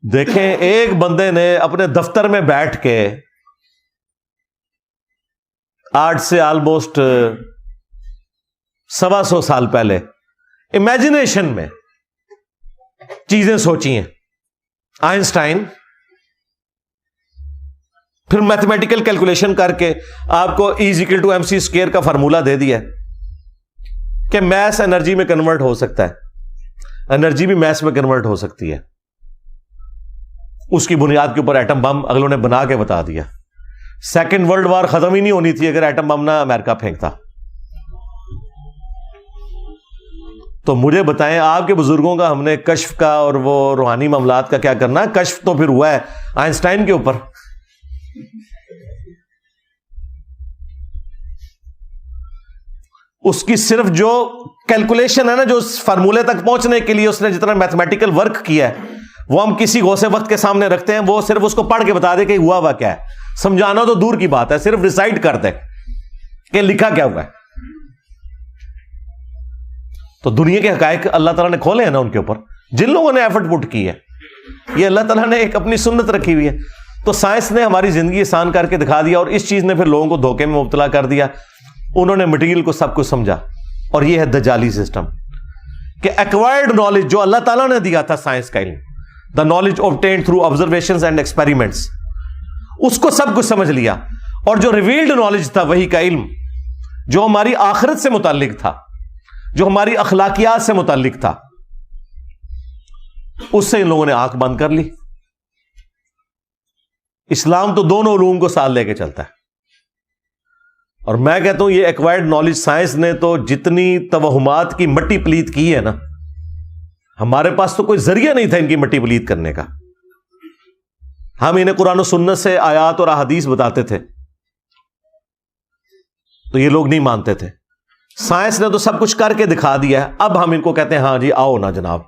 دیکھیں ایک بندے نے اپنے دفتر میں بیٹھ کے آج سے آلموسٹ 125 سال پہلے امیجنیشن میں چیزیں سوچی ہیں. آئنسٹائن پھر میتھمیٹیکل کیلکولیشن کر کے آپ کو E=mc² کا فارمولا دے دیا کہ میس انرجی میں کنورٹ ہو سکتا ہے, انرجی بھی میس میں کنورٹ ہو سکتی ہے. اس کی بنیاد کے اوپر ایٹم بم اگلوں نے بنا کے بتا دیا. سیکنڈ ورلڈ وار ختم ہی نہیں ہونی تھی اگر ایٹم بم نہ امریکہ پھینکتا. تو مجھے بتائیں آپ کے بزرگوں کا ہم نے کشف کا اور وہ روحانی معاملات کا کیا کرنا؟ کشف تو پھر ہوا ہے آئنسٹائن کے اوپر. اس کی صرف جو کیلکولیشن ہے نا, جو فارمولے تک پہنچنے کے لیے اس نے جتنا میتھمیٹیکل ورک کیا ہے, وہ ہم کسی غوث وقت کے سامنے رکھتے ہیں, وہ صرف اس کو پڑھ کے بتا دے کہ ہوا کیا ہے. سمجھانا تو دور کی بات ہے, صرف ریسائٹ کر دے کہ لکھا کیا ہوا ہے. تو دنیا کے حقائق اللہ تعالیٰ نے کھولے ہیں نا ان کے اوپر, جن لوگوں نے ایفرٹ پٹ کی ہے. یہ اللہ تعالیٰ نے ایک اپنی سنت رکھی ہوئی ہے. تو سائنس نے ہماری زندگی آسان کر کے دکھا دیا, اور اس چیز نے پھر لوگوں کو دھوکے میں مبتلا کر دیا. انہوں نے مٹیریل کو سب کچھ سمجھا, اور یہ ہے دجالی سسٹم کہ ایکوائرڈ نالج جو اللہ تعالیٰ نے دیا تھا, سائنس کا علم, the knowledge obtained through observations and experiments, اس کو سب کچھ سمجھ لیا. اور جو ریویلڈ نالج تھا, وہی کا علم جو ہماری آخرت سے متعلق تھا, جو ہماری اخلاقیات سے متعلق تھا, اس سے ان لوگوں نے آنکھ بند کر لی. اسلام تو دونوں علوم کو ساتھ لے کے چلتا ہے. اور میں کہتا ہوں یہ ایکوائرڈ نالج سائنس نے تو جتنی توہمات کی مٹی پلیت کی ہے نا, ہمارے پاس تو کوئی ذریعہ نہیں تھا ان کی مٹی پلیت کرنے کا. ہم انہیں قرآن و سنت سے آیات اور احادیث بتاتے تھے تو یہ لوگ نہیں مانتے تھے. سائنس نے تو سب کچھ کر کے دکھا دیا ہے. اب ہم ان کو کہتے ہیں ہاں جی آؤ نا جناب,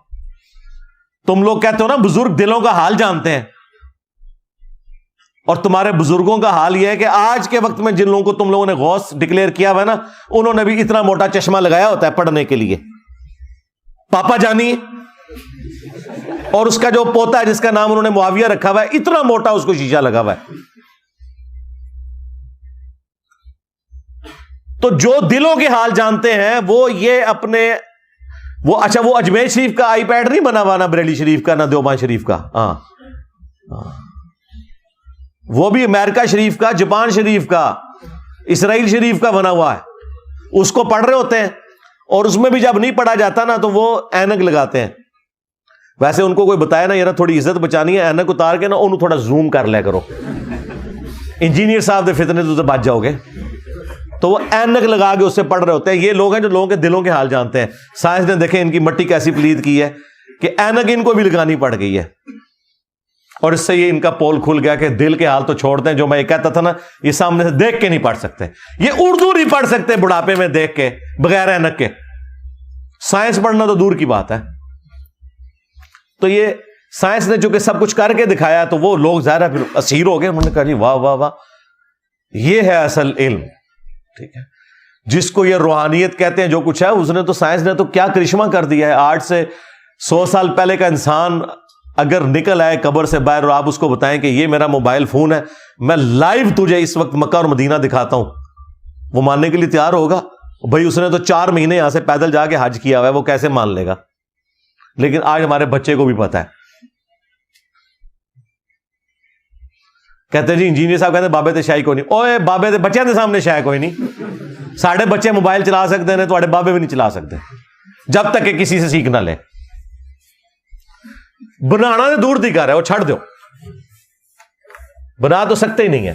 تم لوگ کہتے ہو نا بزرگ دلوں کا حال جانتے ہیں, اور تمہارے بزرگوں کا حال یہ ہے کہ آج کے وقت میں جن لوگوں کو تم لوگوں نے غوث ڈکلیئر کیا ہوا ہے نا, انہوں نے بھی اتنا موٹا چشمہ لگایا ہوتا ہے پڑھنے کے لیے. پاپا جانی اور اس کا جو پوتا ہے جس کا نام انہوں نے معاویہ رکھا ہوا ہے, اتنا موٹا اس کو شیشہ لگا ہوا ہے. تو جو دلوں کے حال جانتے ہیں وہ یہ اپنے وہ اچھا وہ اجمیر شریف کا آئی پیڈ نہیں بنا ہوا, نہ بریلی شریف کا, نہ دیوبند شریف کا, ہاں وہ بھی امریکہ شریف کا, جاپان شریف کا, اسرائیل شریف کا بنا ہوا ہے. اس کو پڑھ رہے ہوتے ہیں, اور اس میں بھی جب نہیں پڑھا جاتا نا تو وہ اینک لگاتے ہیں. ویسے ان کو کوئی بتایا نا یار تھوڑی عزت بچانی ہے, اینک اتار کے نا انہوں تھوڑا زوم کر لیا کرو, انجینئر صاحب دے فتنے تو بچ جاؤ گے. تو وہ اینک لگا کے اس سے پڑھ رہے ہوتے ہیں. یہ لوگ ہیں جو لوگوں کے دلوں کے حال جانتے ہیں. سائنس نے دیکھیں ان کی مٹی کیسی پلید کی ہے کہ اینک ان کو بھی لگانی پڑ گئی ہے, اور اس سے یہ ان کا پول کھل گیا کہ دل کے حال تو چھوڑتے ہیں. جو میں یہ کہتا تھا نا, یہ سامنے سے دیکھ کے نہیں پڑھ سکتے, یہ اردو نہیں پڑھ سکتے بڑھاپے میں دیکھ کے بغیر اینک کے. سائنس پڑھنا تو دور کی بات ہے. تو یہ سائنس نے چونکہ سب کچھ کر کے دکھایا تو وہ لوگ ظاہر پھر اسیر ہو گئے. انہوں نے کہا جی واہ واہ واہ, یہ ہے اصل علم. ٹھیک ہے, جس کو یہ روحانیت کہتے ہیں جو کچھ ہے, اس نے تو سائنس نے تو کیا کرشمہ کر دیا ہے. 8 سے 100 سال پہلے کا انسان اگر نکل آئے قبر سے باہر اور آپ اس کو بتائیں کہ یہ میرا موبائل فون ہے, میں لائیو تجھے اس وقت مکہ اور مدینہ دکھاتا ہوں, وہ ماننے کے لیے تیار ہوگا؟ بھائی اس نے تو 4 مہینے یہاں سے پیدل جا کے حج کیا ہوا ہے, وہ کیسے مان لے گا؟ لیکن آج ہمارے بچے کو بھی پتا ہے. کہتے جی انجینئر صاحب کہتے بابے تے شاہی کوئی نہیں. اوے بابے تے بچے دے سامنے شاہ کوئی نہیں. ساڑھے بچے موبائل چلا سکتے ہیں, تھوڑے بابے بھی نہیں چلا سکتے جب تک کہ کسی سے سیکھ نہ لے. بنانا تو دور دی کر ہے, وہ چھڑ دو, بنا تو سکتے ہی نہیں ہے.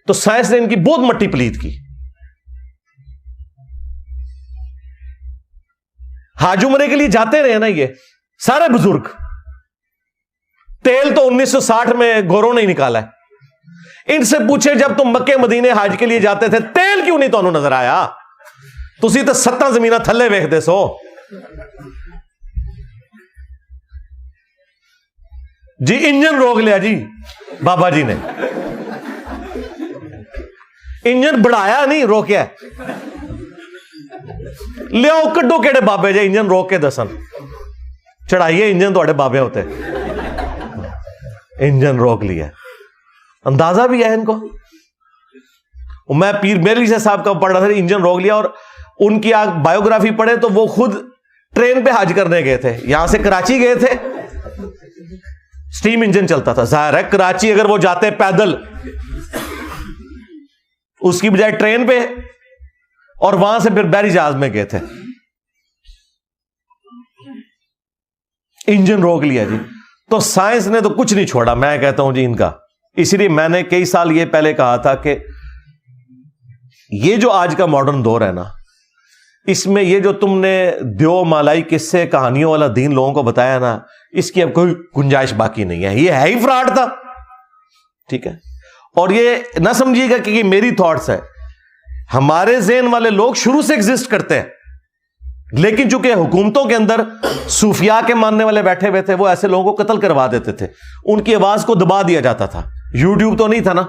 تو سائنس نے ان کی بہت مٹی پلیت کی. حج عمرے کے لیے جاتے رہے نا یہ سارے بزرگ. تیل تو 1960 میں گوروں نے ہی نکالا ہے. ان سے پوچھے جب تم مکے مدینے حج کے لیے جاتے تھے تیل کیوں نہیں تمہیں نظر آیا؟ تسی تو 7 زمینہ تھلے ویکھدے سو. جی انجن روک لیا جی بابا جی نے, انجن بڑھایا نہیں روکیا. لیاؤ کڈو کیڑے بابے جے انجن روک کے دسن, چڑھائیے انجن تھوڑے بابے ہوتے. انجن روک لیا. اندازہ بھی ہے ان کو. میں پیر میرلی صاحب کا پڑھ رہا تھا, انجن روک لیا, اور ان کی آپ بایوگرافی پڑھے تو وہ خود ٹرین پہ حج کرنے گئے تھے, یہاں سے کراچی گئے تھے, سٹیم انجن چلتا تھا. ظاہر ہے کراچی اگر وہ جاتے پیدل اس کی بجائے ٹرین پہ, اور وہاں سے پھر بحری جہاز میں گئے تھے. انجن روک لیا جی. تو سائنس نے تو کچھ نہیں چھوڑا, میں کہتا ہوں جی ان کا. اسی لیے میں نے کئی سال یہ پہلے کہا تھا کہ یہ جو آج کا ماڈرن دور ہے نا, اس میں یہ جو تم نے دیو مالائی قصے کہانیوں والا دین لوگوں کو بتایا نا, اس کی اب کوئی گنجائش باقی نہیں ہے. یہ ہے ہی فراڈ تھا. ٹھیک ہے, اور یہ نہ سمجھیے گا کہ یہ میری تھاٹس ہے, ہمارے ذہن والے لوگ شروع سے ایگزسٹ کرتے ہیں, لیکن چونکہ حکومتوں کے اندر صوفیاء کے ماننے والے بیٹھے ہوئے تھے, وہ ایسے لوگوں کو قتل کروا دیتے تھے, ان کی آواز کو دبا دیا جاتا تھا. یوٹیوب تو نہیں تھا نا.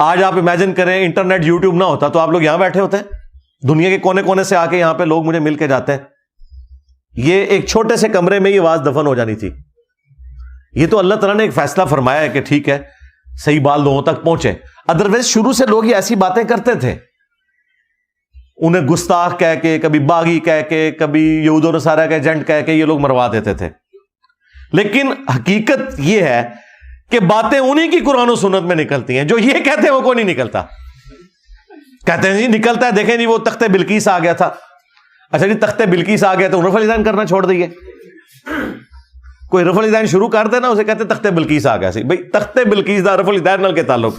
آج آپ امیجن کریں انٹرنیٹ یوٹیوب نہ ہوتا تو آپ لوگ یہاں بیٹھے ہوتے ہیں, دنیا کے کونے کونے سے آ کے یہاں پہ لوگ مجھے مل کے جاتے ہیں. یہ ایک چھوٹے سے کمرے میں یہ آواز دفن ہو جانی تھی. یہ تو اللہ تعالیٰ نے ایک فیصلہ فرمایا ہے کہ ٹھیک ہے صحیح بات لوگوں تک پہنچے. ادروائز شروع سے لوگ یہ ایسی باتیں کرتے تھے, انہیں گستاخ کہہ کے, کبھی باغی کہہ کے, کبھی یہود و نصارہ کے ایجنٹ کہہ کے یہ لوگ مروا دیتے تھے. لیکن حقیقت یہ ہے کہ باتیں انہی کی قرآن و سنت میں نکلتی ہیں. جو یہ کہتے ہیں وہ کوئی نہیں نکلتا. کہتے ہیں جی نکلتا ہے, دیکھیں جی وہ تخت بلقیس آ گیا تھا. اچھا جی تخت بلقیس آ گیا تو رفع الدین کرنا چھوڑ دیے. کوئی رفع الدین شروع کر دے نا, اسے کہتے تخت بلقیس آ گیا سی. بھائی تخت بلقیس دا رفع الدین نال کے تعلق.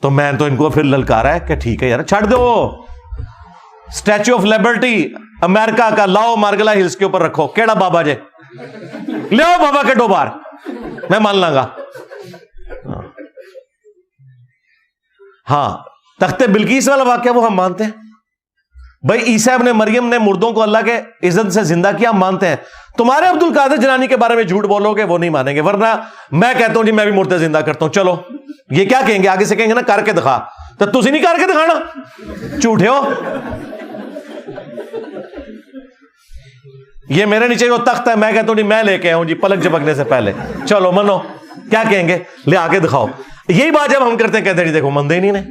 تو میں تو ان کو پھر للکارا ہے کہ ٹھیک ہے یار چھڑ دو, اسٹیچو آف لبرٹی امریکہ کا لاؤ مارگلا ہلز کے اوپر رکھو. کیڑا بابا جے لے آؤ بابا کے 2 بار, میں مان لاں گا. ہاں تخت بلقیس والا واقعہ وہ ہم مانتے ہیں. بھائی عیسیٰ ابن مریم نے مردوں کو اللہ کے عزت سے زندہ کیا, ہم مانتے ہیں. تمہارے عبد القادر جیلانی کے بارے میں جھوٹ بولو گے وہ نہیں مانیں گے, ورنہ میں کہتا ہوں جی میں بھی مردے زندہ کرتا ہوں. چلو یہ کیا کہیں گے آگے سے, کہیں گے نا کر کے دکھا. تو تسی نہیں کر کے دکھانا, جھوٹے ہو. یہ میرے نیچے جو تخت ہے میں کہتا ہوں جی میں لے کے آؤں جی پلک جھپکنے سے پہلے. چلو منو, کیا کہیں گے لے آ کے دکھاؤ. یہی بات جب ہم کرتے ہیں کہتے ہیں جی دیکھو مندے نہیں نے.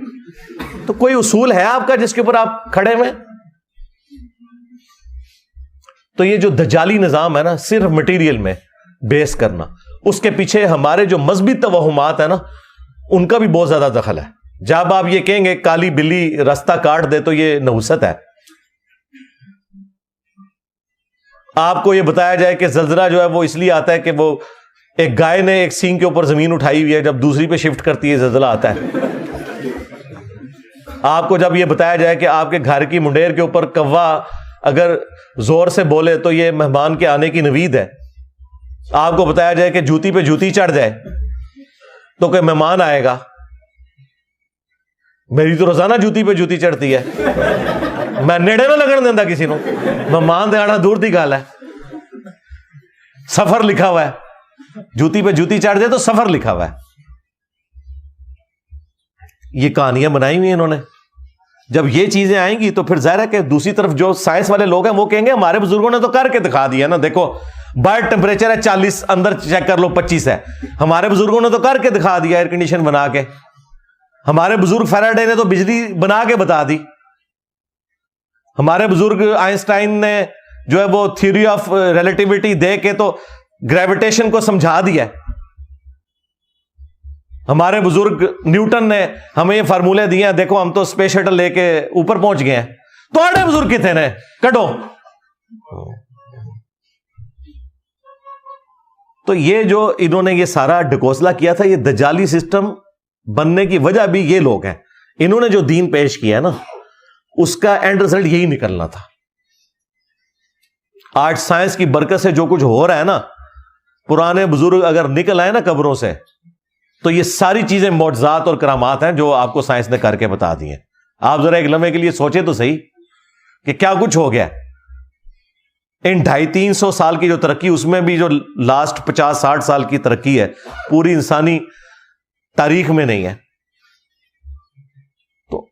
تو کوئی اصول ہے آپ کا جس کے اوپر آپ کھڑے ہوئے؟ تو یہ جو دجالی نظام ہے نا, صرف مٹیریل میں بیس کرنا, اس کے پیچھے ہمارے جو مذہبی توہمات ہیں نا ان کا بھی بہت زیادہ دخل ہے. جب آپ یہ کہیں گے کالی بلی راستہ کاٹ دے تو یہ نحوست ہے. آپ کو یہ بتایا جائے کہ زلزلہ جو ہے وہ اس لیے آتا ہے کہ وہ ایک گائے نے ایک سینگ کے اوپر زمین اٹھائی ہوئی ہے, جب دوسری پہ شفٹ کرتی ہے زلزلہ آتا ہے. آپ کو جب یہ بتایا جائے کہ آپ کے گھر کی منڈیر کے اوپر کوا اگر زور سے بولے تو یہ مہمان کے آنے کی نوید ہے. آپ کو بتایا جائے کہ جوتی پہ جوتی چڑھ جائے تو کوئی مہمان آئے گا. میری تو روزانہ جوتی پہ جوتی چڑھتی ہے, میں نیڑے نہ لگن دینا کسی کو. مہمان دے آنا دور دی گل ہے. سفر لکھا ہوا ہے, جوتی پہ جوتی چڑھ جائے تو سفر لکھا ہوا ہے. یہ کہانیاں بنائی ہوئی ہیں انہوں نے. جب یہ چیزیں آئیں گی تو پھر ظاہر ہے کہ دوسری طرف جو سائنس والے لوگ ہیں وہ کہیں گے ہمارے بزرگوں نے تو کر کے دکھا دیا نا, دیکھو باہر ٹیمپریچر ہے 40, اندر چیک کر لو 25 ہے. ہمارے بزرگوں نے تو کر کے دکھا دیا ایئر کنڈیشن بنا کے. ہمارے بزرگ فیراڈے نے تو بجلی بنا کے بتا دی. ہمارے بزرگ آئنسٹائن نے جو ہے وہ تھیوری آف ریلیٹیوٹی دے کے تو گریویٹیشن کو سمجھا دیا. ہمارے بزرگ نیوٹن نے ہمیں یہ فارمولے دیے ہیں, دیکھو ہم تو اسپیس شٹل لے کے اوپر پہنچ گئے ہیں. تو آڑے بزرگ کتنے نے کٹو. تو یہ جو انہوں نے یہ سارا ڈکوسلا کیا تھا, یہ دجالی سسٹم بننے کی وجہ بھی یہ لوگ ہیں. انہوں نے جو دین پیش کیا ہے نا اس کا اینڈ رزلٹ یہی نکلنا تھا. آج سائنس کی برکت سے جو کچھ ہو رہا ہے نا, پرانے بزرگ اگر نکل آئے نا قبروں سے تو یہ ساری چیزیں معجزات اور کرامات ہیں جو آپ کو سائنس نے کر کے بتا دی ہیں. آپ ذرا ایک لمحے کے لیے سوچیں تو صحیح کہ کیا کچھ ہو گیا. ان 250-300 سال کی جو ترقی, اس میں بھی جو لاسٹ 50-60 سال کی ترقی ہے پوری انسانی تاریخ میں نہیں ہے. تو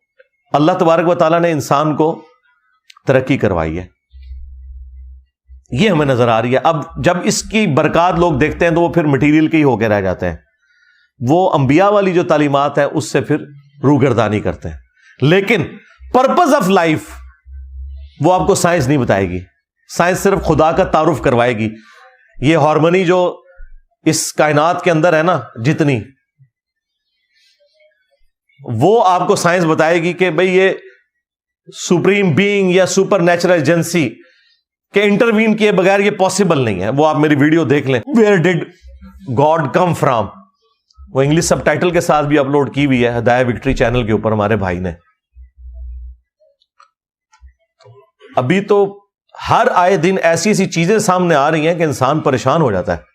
اللہ تبارک و تعالیٰ نے انسان کو ترقی کروائی ہے. یہ ہمیں نظر آ رہی ہے. اب جب اس کی برکات لوگ دیکھتے ہیں تو وہ پھر مٹیریل کے ہی ہو کے رہ جاتے ہیں. وہ انبیاء والی جو تعلیمات ہے اس سے پھر روگردانی کرتے ہیں. لیکن پرپز آف لائف وہ آپ کو سائنس نہیں بتائے گی. سائنس صرف خدا کا تعارف کروائے گی. یہ ہارمونی جو اس کائنات کے اندر ہے نا جتنی، وہ آپ کو سائنس بتائے گی کہ بھئی یہ سپریم بینگ یا سپر نیچرل ایجنسی کے انٹروین کیے بغیر یہ پاسبل نہیں ہے. وہ آپ میری ویڈیو دیکھ لیں، ویئر ڈڈ گاڈ کم فرام. وہ انگلش سب ٹائٹل کے ساتھ بھی اپلوڈ کی ہوئی ہے ہدایہ وکٹری چینل کے اوپر ہمارے بھائی نے. ابھی تو ہر آئے دن ایسی ایسی چیزیں سامنے آ رہی ہیں کہ انسان پریشان ہو جاتا ہے.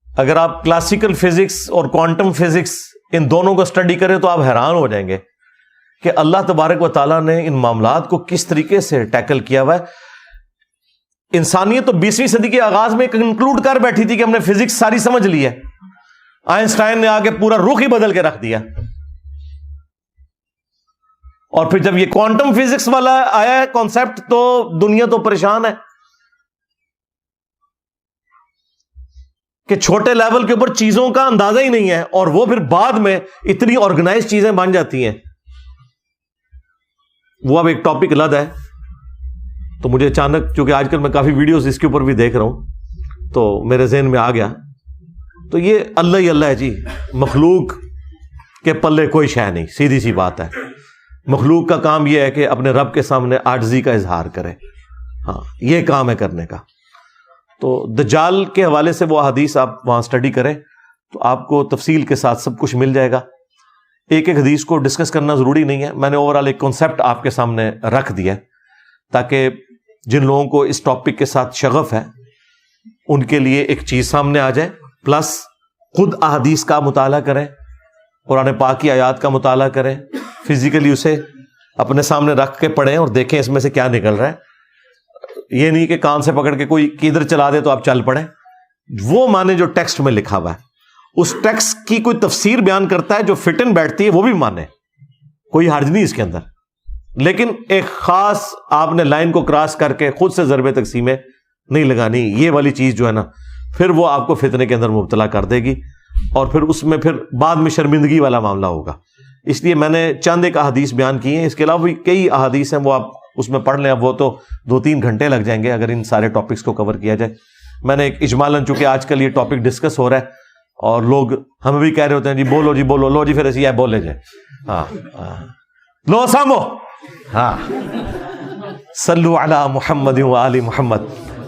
اگر آپ کلاسیکل فزکس اور کوانٹم فزکس ان دونوں کو اسٹڈی کریں تو آپ حیران ہو جائیں گے کہ اللہ تبارک و تعالیٰ نے ان معاملات کو کس طریقے سے ٹیکل کیا ہوا ہے. انسانیت تو 20ویں صدی کے آغاز میں کنکلوڈ کر بیٹھی تھی کہ ہم نے فزکس ساری سمجھ لی ہے. آئنسٹائن نے آگے پورا رخ ہی بدل کے رکھ دیا. اور پھر جب یہ کوانٹم فزکس والا آیا ہے کانسیپٹ تو دنیا تو پریشان ہے کہ چھوٹے لیول کے اوپر چیزوں کا اندازہ ہی نہیں ہے اور وہ پھر بعد میں اتنی آرگنائز چیزیں بن جاتی ہیں. وہ اب ایک ٹاپک الگ ہے. تو مجھے اچانک چونکہ آج کل میں کافی ویڈیوز اس کے اوپر بھی دیکھ رہا ہوں تو میرے ذہن میں آ گیا. تو یہ اللہ ہی اللہ ہے جی. مخلوق کے پلے کوئی شے نہیں، سیدھی سی بات ہے. مخلوق کا کام یہ ہے کہ اپنے رب کے سامنے عاجزی کا اظہار کرے. ہاں یہ کام ہے کرنے کا. تو دجال کے حوالے سے وہ حدیث آپ وہاں سٹڈی کریں تو آپ کو تفصیل کے ساتھ سب کچھ مل جائے گا. ایک ایک حدیث کو ڈسکس کرنا ضروری نہیں ہے. میں نے اوورآل ایک کانسیپٹ آپ کے سامنے رکھ دیا تاکہ جن لوگوں کو اس ٹاپک کے ساتھ شغف ہے ان کے لیے ایک چیز سامنے آ جائے. پلس خود احادیث کا مطالعہ کریں، قرآن پاک کی آیات کا مطالعہ کریں، فزیکلی اسے اپنے سامنے رکھ کے پڑھیں اور دیکھیں اس میں سے کیا نکل رہا ہے. یہ نہیں کہ کان سے پکڑ کے کوئی کدھر چلا دے تو آپ چل پڑیں. وہ مانے جو ٹیکسٹ میں لکھا ہوا ہے. اس ٹیکسٹ کی کوئی تفسیر بیان کرتا ہے جو فٹ ان بیٹھتی ہے وہ بھی مانے، کوئی حرج نہیں اس کے اندر. لیکن ایک خاص آپ نے لائن کو کراس کر کے خود سے ضرب تقسیمیں نہیں لگانی. یہ والی چیز جو ہے نا پھر وہ آپ کو فتنے کے اندر مبتلا کر دے گی اور پھر اس میں پھر بعد میں شرمندگی والا معاملہ ہوگا. اس لیے میں نے چند ایک احادیث بیان کی ہیں. اس کے علاوہ بھی کئی احادیث ہیں وہ آپ اس میں پڑھ لیں. اب وہ تو 2-3 گھنٹے لگ جائیں گے اگر ان سارے ٹاپکس کو کور کیا جائے. میں نے ایک اجمالاً چونکہ آج کل یہ ٹاپک ڈسکس ہو رہا ہے اور لوگ ہمیں بھی کہہ رہے ہوتے ہیں جی بولو جی بولو، لو جی پھر ایسی ہے بولے جائے. ہاں لو سامو. ہاں صلو علی محمد و آل محمد.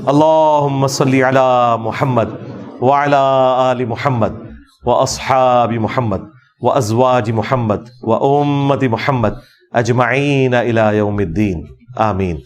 اللہم صلی علی محمد وعلی آل محمد واصحاب محمد وازواج محمد وامت محمد اجمعین الی یوم الدین. آمین.